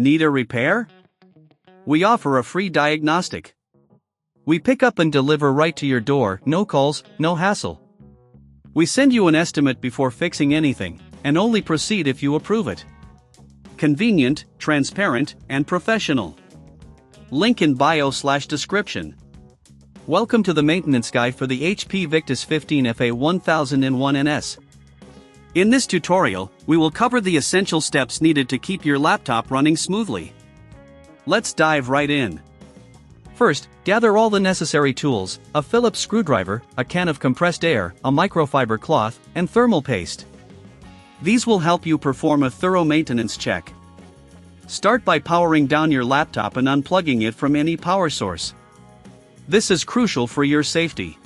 Need a repair? We offer a free diagnostic. We pick up and deliver right to your door, no calls, no hassle. We send you an estimate before fixing anything, and only proceed if you approve it. Convenient, transparent, and professional. Link in bio/description. Welcome to the maintenance guide for the HP Victus 15FA 1001NS. In this tutorial, we will cover the essential steps needed to keep your laptop running smoothly. Let's dive right in. First, gather all the necessary tools: a Phillips screwdriver, a can of compressed air, a microfiber cloth, and thermal paste. These will help you perform a thorough maintenance check. Start by powering down your laptop and unplugging it from any power source. This is crucial for your safety.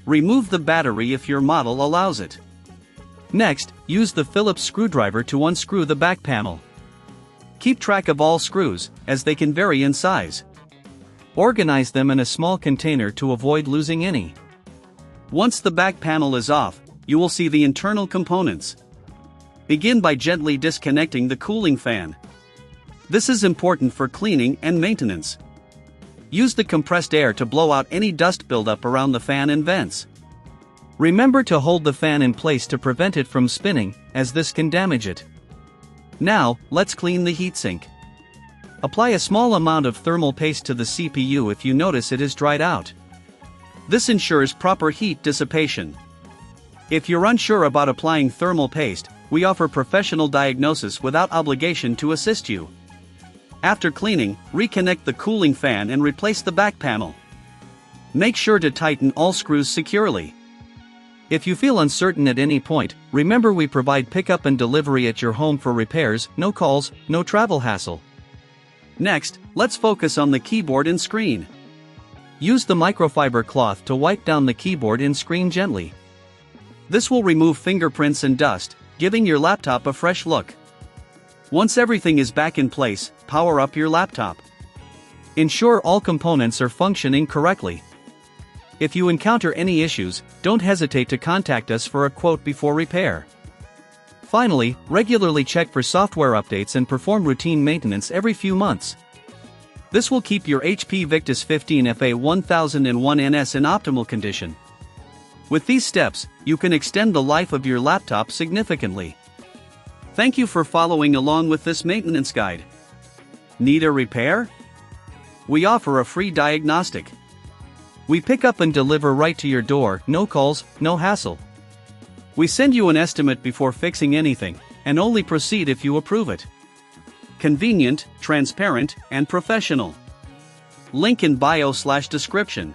Remove the battery if your model allows it. Next, use the Phillips screwdriver to unscrew the back panel. Keep track of all screws, as they can vary in size. Organize them in a small container to avoid losing any. Once the back panel is off, you will see the internal components. Begin by gently disconnecting the cooling fan. This is important for cleaning and maintenance. Use the compressed air to blow out any dust buildup around the fan and vents. Remember to hold the fan in place to prevent it from spinning, as this can damage it. Now, let's clean the heatsink. Apply a small amount of thermal paste to the CPU if you notice it is dried out. This ensures proper heat dissipation. If you're unsure about applying thermal paste, we offer professional diagnosis without obligation to assist you. After cleaning, reconnect the cooling fan and replace the back panel. Make sure to tighten all screws securely. If you feel uncertain at any point, remember we provide pickup and delivery at your home for repairs, no calls, no travel hassle. Next, let's focus on the keyboard and screen. Use the microfiber cloth to wipe down the keyboard and screen gently. This will remove fingerprints and dust, giving your laptop a fresh look. Once everything is back in place, power up your laptop. Ensure all components are functioning correctly. If you encounter any issues, don't hesitate to contact us for a quote before repair. Finally, regularly check for software updates and perform routine maintenance every few months. This will keep your HP Victus 15FA 1001NS in optimal condition. With these steps, you can extend the life of your laptop significantly. Thank you for following along with this maintenance guide. Need a repair? We offer a free diagnostic. We pick up and deliver right to your door, no calls, no hassle. We send you an estimate before fixing anything, and only proceed if you approve it. Convenient, transparent, and professional. Link in bio/description.